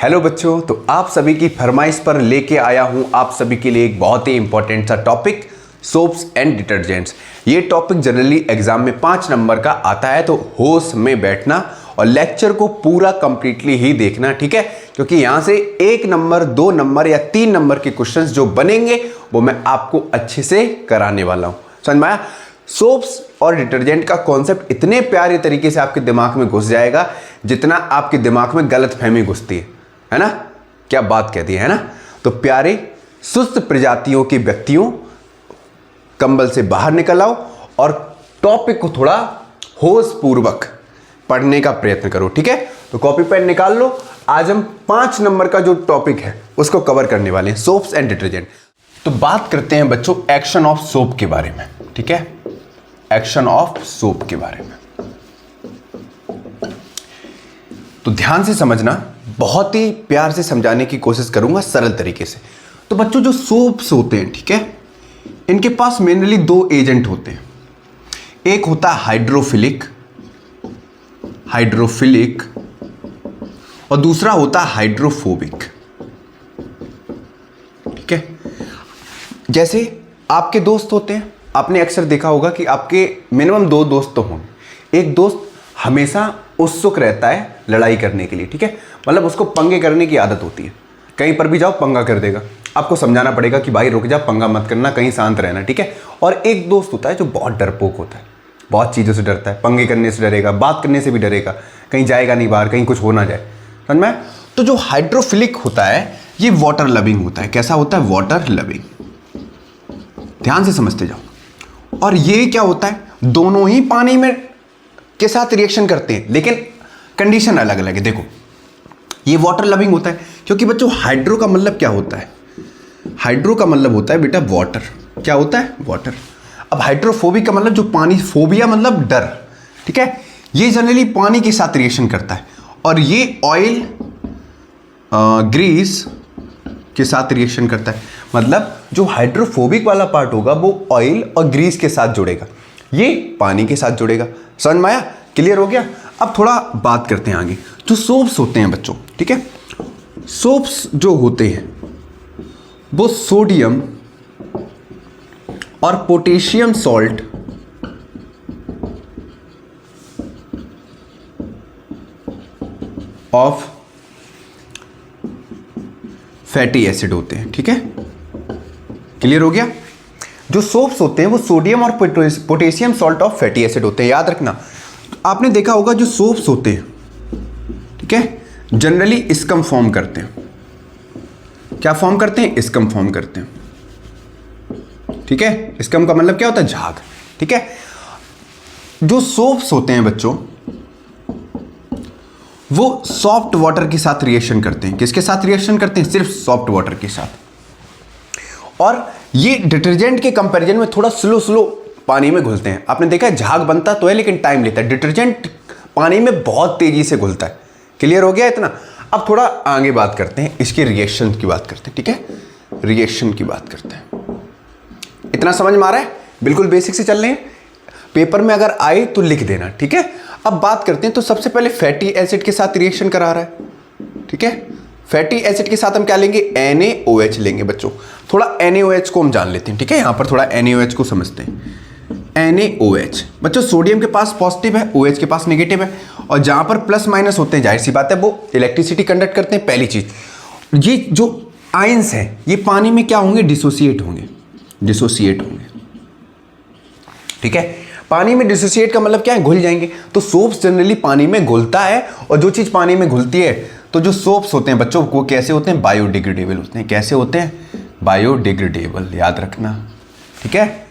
Hello बच्चों, तो आप सभी की फरमाइश पर लेके आया हूं आप सभी के लिए एक बहुत ही इंपॉर्टेंट सा टॉपिक, सोप्स एंड डिटर्जेंट्स। ये टॉपिक जनरली एग्जाम में 5 नंबर का आता है, तो होश में बैठना और लेक्चर को पूरा कंप्लीटली ही देखना, ठीक है? क्योंकि यहां से 1 नंबर, 2 नंबर या 3 नंबर के क्वेश्चंस जो बनेंगे वो मैं आपको अच्छे से कराने वाला हूं। समझ में आया? सोप्स और डिटर्जेंट का कॉन्सेप्ट इतने प्यारे तरीके से आपके दिमाग में घुस जाएगा जितना आपके दिमाग में गलतफहमी घुसती है ना? क्या बात कहती है ना? तो प्यारे सुस्त प्रजातियों के व्यक्तियों, कंबल से बाहर निकल आओ और टॉपिक को थोड़ा होश पूर्वक पढ़ने का प्रयत्न करो, ठीक है? तो कॉपी पेन निकाल लो। आज हम 5 नंबर का जो टॉपिक है उसको कवर करने वाले हैं, सोप्स एंड डिटर्जेंट। तो बात करते हैं बच्चों एक्शन ऑफ सोप के बारे में, ठीक है? एक्शन ऑफ सोप के बारे में तो ध्यान से समझना, बहुत ही प्यार से समझाने की कोशिश करूंगा सरल तरीके से। तो बच्चों जो सोप्स होते हैं, ठीक है, इनके पास मेनली 2 एजेंट होते हैं। एक होता है हाइड्रोफिलिक और दूसरा होता है हाइड्रोफोबिक, ठीक है? जैसे आपके दोस्त होते हैं, आपने अक्सर देखा होगा कि आपके मिनिमम 2 दोस्त तो होंगे। एक दोस्त हमेशा उत्सुक रहता है लड़ाई करने के लिए, ठीक है? मतलब उसको पंगे करने की आदत होती है। कहीं पर भी जाओ पंगा कर देगा, आपको समझाना पड़ेगा कि भाई रुक जा, पंगा मत करना, कहीं शांत रहना, ठीक है? और एक दोस्त होता है जो बहुत डरपोक होता है, बहुत चीज़ों से डरता है, पंगे करने से डरेगा, बात करने से भी डरेगा, कहीं जाएगा नहीं बाहर, कहीं कुछ हो ना जाए। समझ में? तो जो हाइड्रोफिलिक होता है ये वाटर लविंग होता है। कैसा होता है? Water loving. ध्यान से समझते जाओ। और ये क्या होता है? दोनों ही पानी में के साथ रिएक्शन करते हैं, लेकिन कंडीशन अलग अलग है। देखो, ये वाटर लविंग होता है क्योंकि बच्चों हाइड्रो का मतलब क्या होता है? हाइड्रो का मतलब होता है बेटा वाटर। क्या होता है? वाटर। अब हाइड्रोफोबिक का मतलब जो पानी, फोबिया मतलब डर, ठीक है? ये जनरली पानी के साथ रिएक्शन करता है और ये ऑयल ग्रीस के साथ रिएक्शन करता है। मतलब जो हाइड्रोफोबिक वाला पार्ट होगा वो ऑयल और ग्रीस के साथ जुड़ेगा, ये पानी के साथ जुड़ेगा। समझ में आया? क्लियर हो गया? अब थोड़ा बात करते हैं आगे। जो सोप्स होते हैं बच्चों, ठीक है, सोप्स जो होते हैं वो सोडियम और potassium salt of fatty acid होते हैं, ठीक है? क्लियर हो गया? जो सोप्स होते हैं वो सोडियम और potassium salt of fatty acid होते हैं। याद रखना, आपने देखा होगा जो सोप्स होते हैं, ठीक है, जनरली स्कम फॉर्म करते हैं। क्या फॉर्म करते हैं? स्कम फॉर्म करते हैं, ठीक है? स्कम का मतलब क्या होता है? झाग, ठीक है? जो सोप्स होते हैं बच्चों वो सॉफ्ट वाटर के साथ रिएक्शन करते हैं। किसके साथ रिएक्शन करते हैं? सिर्फ सॉफ्ट वाटर के साथ। और ये डिटर्जेंट के कंपैरिजन में थोड़ा स्लो पानी में घुलते हैं। आपने देखा है झाग बनता तो है लेकिन टाइम लेता है, डिटर्जेंट पानी में बहुत तेजी से घुलता है। क्लियर हो गया इतना? अब थोड़ा आगे बात करते हैं, इसके रिएक्शन की बात करते हैं, ठीक है? रिएक्शन की बात करते हैं। इतना समझ में आ रहा है? बिल्कुल बेसिक से चल रहे हैं। पेपर में अगर आए तो लिख देना, ठीक है? अब बात करते हैं। तो सबसे पहले फैटी एसिड के साथ रिएक्शन करा रहा है, ठीक है? फैटी एसिड के साथ हम क्या लेंगे? NaOH लेंगे बच्चों। थोड़ा NaOH को हम जान लेते हैं, ठीक है? यहां पर थोड़ा NaOH को समझते हैं। NaOH बच्चों, सोडियम के पास पॉजिटिव है, OH के पास नेगेटिव है, और जहां पर प्लस माइनस होते हैं जाहिर सी बात है वो इलेक्ट्रिसिटी कंडक्ट करते हैं। पहली चीज, ये जो आयंस हैं ये पानी में क्या होंगे? डिसोसिएट होंगे, ठीक है? पानी में डिसोसिएट का मतलब क्या है? घुल जाएंगे। तो सोप्स जनरली पानी में घुलता है, और जो चीज पानी में घुलती है, तो जो सोप्स होते हैं बच्चों वो कैसे होते हैं? बायोडिग्रेडेबल होते हैं। कैसे होते हैं? बायोडिग्रेडेबल। याद रखना, ठीक है?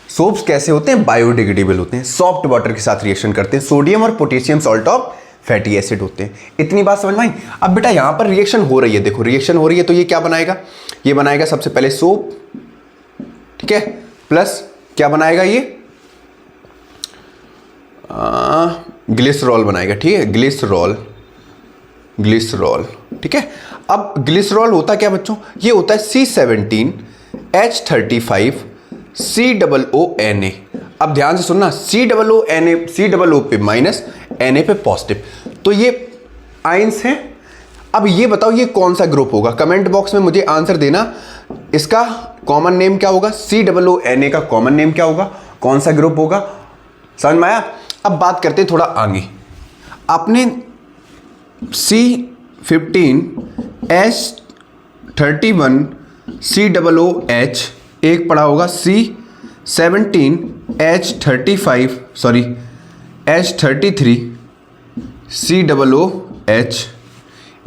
सोप्स कैसे होते हैं? बायोडिग्रेडेबल होते हैं, सॉफ्ट वाटर के साथ रिएक्शन करते हैं, सोडियम और potassium salt of fatty acid होते हैं। इतनी बात समझ में आई? अब बेटा यहां पर रिएक्शन हो रही है, देखो रिएक्शन हो रही है, तो ये क्या बनाएगा? ये बनाएगा सबसे पहले सोप, ठीक है, प्लस क्या बनाएगा? ये ग्लिसरॉल बनाएगा, ठीक है? ग्लिसरॉल, ठीक है? अब ग्लिसरॉल होता क्या बच्चों? ये होता है C17H35COONA। अब ध्यान से सुनना, COO पे माइनस, Na पे पॉजिटिव, तो ये आयंस हैं अब ये बताओ ये कौन सा ग्रुप होगा, कमेंट बॉक्स में मुझे आंसर देना। इसका कॉमन नेम क्या होगा, COONA का कॉमन नेम क्या होगा, कौन सा ग्रुप होगा, समझ में आया। अब बात करते हैं थोड़ा आगे। आपने C15H31 COOH एक पढ़ा होगा, C17H35 सॉरी H33 COOH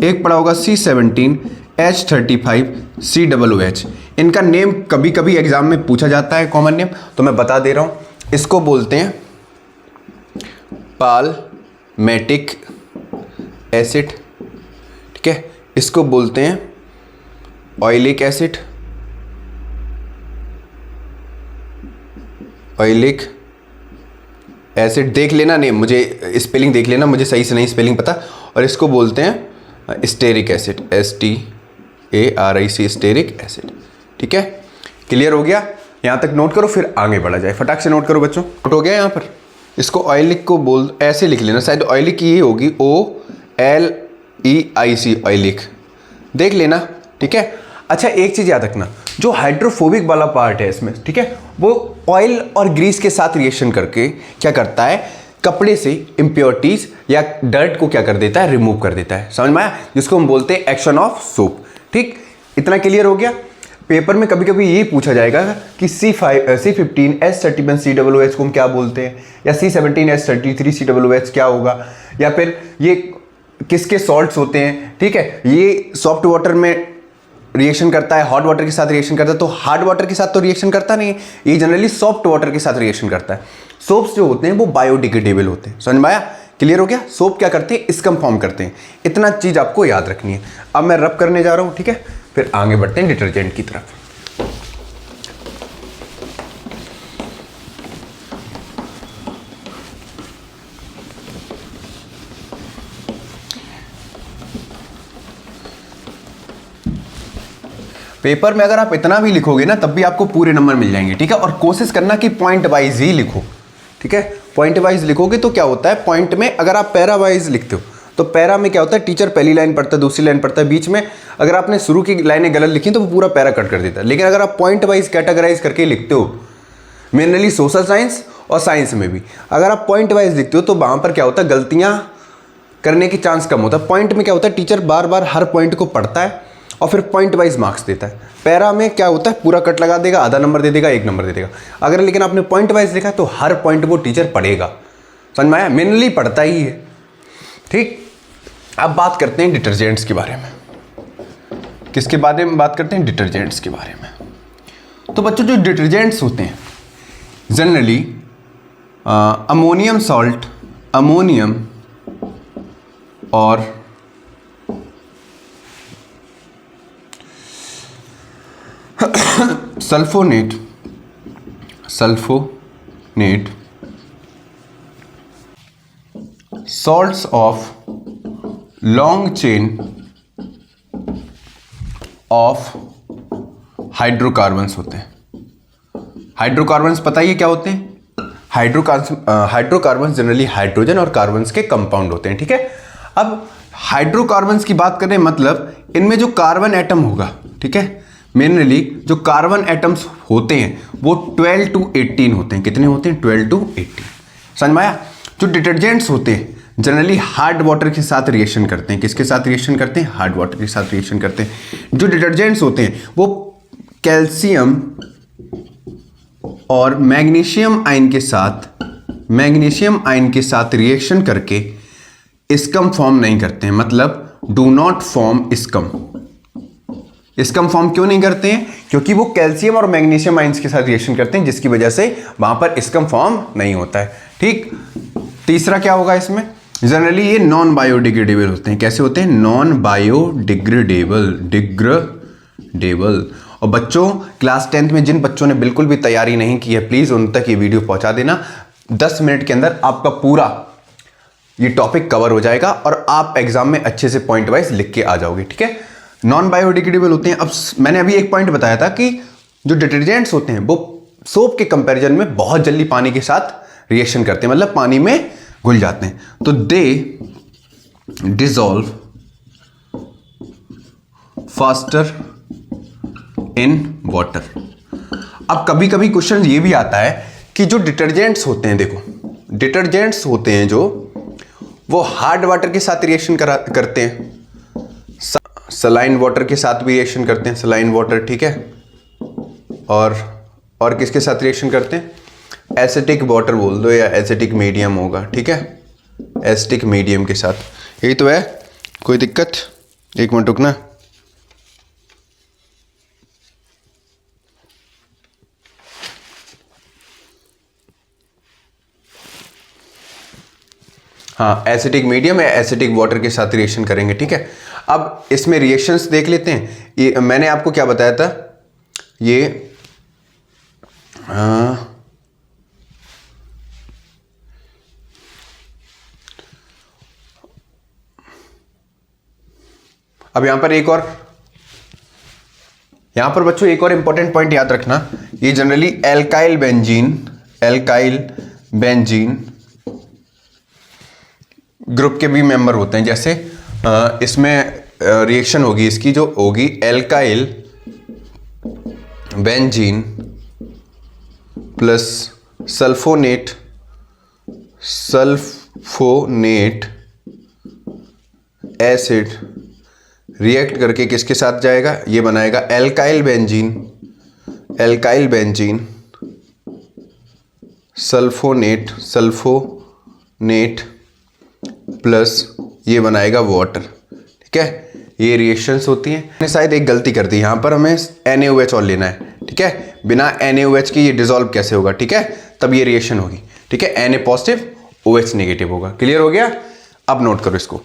एक पढ़ा होगा C17H35 COOH। इनका नेम कभी कभी एग्जाम में पूछा जाता है कॉमन नेम, तो मैं बता दे रहा हूं। इसको बोलते हैं पालमेटिक एसिड, ठीक है। इसको बोलते हैं ऑयलिक एसिड, ऑयलिक एसिड देख लेना नेम, मुझे स्पेलिंग देख लेना, मुझे सही से नहीं स्पेलिंग पता। और इसको बोलते हैं stearic acid, STARIC stearic acid, ठीक है। क्लियर हो गया, यहाँ तक नोट करो फिर आगे बढ़ा जाए। फटाक से नोट करो बच्चों, नोट हो गया यहाँ पर। इसको ऑयलिक को बोल ऐसे लिख लेना, शायद ऑयलिक ये होगी OLEIC ऑयलिक, देख लेना, ठीक है। अच्छा एक चीज़ याद रखना, जो हाइड्रोफोबिक वाला पार्ट है इसमें, ठीक है, वो ऑयल और ग्रीस के साथ रिएक्शन करके क्या करता है, कपड़े से इम्प्योरिटीज या डर्ट को क्या कर देता है, रिमूव कर देता है, समझ में आया, जिसको हम बोलते हैं एक्शन ऑफ सोप। ठीक, इतना क्लियर हो गया। पेपर में कभी कभी ये पूछा जाएगा कि C15H31 COOH को हम क्या बोलते हैं, या C17H33 COOH क्या होगा, या फिर ये किसके सॉल्ट्स होते हैं, ठीक है। ये सॉफ्ट वाटर में रिएक्शन करता है, हॉट वाटर के साथ रिएक्शन करता है, तो हार्ड वाटर के साथ तो रिएक्शन करता नहीं है, ये जनरली सॉफ्ट वाटर के साथ रिएक्शन करता है। सोप्स जो होते हैं वो बायोडिग्रेडेबल होते हैं, समझ में आया, क्लियर हो गया। सोप क्या करते हैं, स्कम फॉर्म करते हैं, इतना चीज आपको याद रखनी है। अब मैं रब करने जा रहा हूं, ठीक है, फिर आगे बढ़ते हैं डिटर्जेंट की तरफ। पेपर में अगर आप इतना भी लिखोगे ना तब भी आपको पूरे नंबर मिल जाएंगे, ठीक है। और कोशिश करना कि पॉइंट वाइज ही लिखो, ठीक है। पॉइंट वाइज लिखोगे तो क्या होता है, पॉइंट में अगर आप पैरा वाइज लिखते हो तो पैरा में क्या होता है, टीचर पहली लाइन पढ़ता है, दूसरी लाइन पढ़ता है, बीच में अगर आपने शुरू की लाइनें गलत लिखी तो वो पूरा पैरा कट कर देता है। लेकिन अगर आप पॉइंट वाइज कैटेगराइज करके लिखते हो, मेनली सोशल साइंस और साइंस में भी अगर आप पॉइंट वाइज लिखते हो तो वहाँ पर क्या होता है, गलतियाँ करने की चांस कम होता है। पॉइंट में क्या होता है, टीचर बार बार हर पॉइंट को पढ़ता है और फिर पॉइंट वाइज मार्क्स देता है। पैरा में क्या होता है, पूरा कट लगा देगा, आधा नंबर दे देगा, 1 नंबर दे देगा। अगर लेकिन आपने पॉइंट वाइज लिखा है तो हर पॉइंट वो टीचर पढ़ेगा, समझ में आया, मेनली पढ़ता ही है। ठीक, अब बात करते हैं डिटर्जेंट्स के बारे में। किसके बारे में बात करते हैं, डिटर्जेंट्स के बारे में। तो बच्चों जो डिटर्जेंट्स होते हैं जनरली अमोनियम सॉल्ट, अमोनियम और sulphonate, sulphonate salts of long chain of hydrocarbons होते हैं। हाइड्रोकार्बन्स पता ही है क्या होते हैं, हाइड्रोकार्बन्स जनरली हाइड्रोजन और कार्बन्स के कंपाउंड होते हैं, ठीक है। अब हाइड्रोकार्बन्स की बात करें मतलब इनमें जो कार्बन एटम होगा, ठीक है, मेनली जो कार्बन एटम्स होते हैं वो 12 to 18 होते हैं। कितने होते हैं, 12 to 18, समझ में आया। जो डिटर्जेंट्स होते हैं जनरली हार्ड वाटर के साथ रिएक्शन करते हैं। किसके साथ रिएक्शन करते हैं, हार्ड वाटर के साथ रिएक्शन करते हैं। जो डिटर्जेंट्स होते हैं वो कैल्शियम और मैग्नीशियम आयन के साथ रिएक्शन करके स्कम फॉर्म नहीं करते हैं, मतलब do not form scum. Scum form क्यों नहीं करते हैं, क्योंकि वो कैल्शियम और मैग्नीशियम आयंस के साथ रिएक्शन करते हैं, जिसकी वजह से वहां पर स्कम फॉर्म नहीं होता है। ठीक, तीसरा क्या होगा इसमें, जनरली ये नॉन बायोडिग्रेडेबल होते हैं। कैसे होते हैं, नॉन बायोडिग्रेडेबल, डिग्रेडेबल। और बच्चों क्लास 10th में जिन बच्चों ने बिल्कुल भी तैयारी नहीं की है प्लीज उन तक ये वीडियो पहुंचा देना। 10 मिनट के अंदर आपका पूरा ये टॉपिक कवर हो जाएगा और आप एग्जाम में अच्छे से पॉइंट वाइज लिख के आ जाओगे, ठीक है। नॉन बायोडिग्रेडेबल होते हैं। अब मैंने अभी एक पॉइंट बताया था कि जो डिटर्जेंट्स होते हैं वो सोप के कंपैरिजन में बहुत जल्दी पानी के साथ रिएक्शन करते हैं, मतलब पानी में घुल जाते हैं। तो दे डिसॉल्व फास्टर इन वाटर। अब कभी कभी क्वेश्चन ये भी आता है कि जो डिटर्जेंट्स होते हैं, देखो डिटर्जेंट्स होते हैं जो, वो हार्ड वाटर के साथ रिएक्शन करते हैं, सलाइन वाटर के साथ भी रिएक्शन करते हैं, सलाइन वाटर, ठीक है। और किसके साथ रिएक्शन करते हैं? एसिटिक वाटर बोल दो या एसिटिक मीडियम होगा, ठीक है, एसिटिक मीडियम के साथ। यही तो है, कोई दिक्कत? एक मिनट रुकना। हाँ, एसिटिक मीडियम या एसिटिक वाटर के साथ रिएक्शन करेंगे, ठीक है। अब इसमें रिएक्शंस देख लेते हैं। ये मैंने आपको क्या बताया था, ये अब यहां पर बच्चों एक और इंपॉर्टेंट पॉइंट याद रखना, ये जनरली एल्काइल बेंजीन ग्रुप के भी मेंबर होते हैं। जैसे इसमें रिएक्शन होगी, इसकी जो होगी alkyl benzene plus sulphonate acid react करके किसके साथ जाएगा? ये बनाएगा एल्काइल बेंजीन सल्फोनेट प्लस ये बनाएगा वाटर, ठीक है। ये रिएक्शंस होती हैं। मैंने शायद एक गलती कर दी, यहाँ पर हमें NaOH और लेना है, ठीक है। बिना NaOH के ये डिसॉल्व कैसे होगा, ठीक है, तब ये रिएक्शन होगी, ठीक है। Na पॉजिटिव OH नेगेटिव होगा। क्लियर हो गया? अब नोट करो इसको।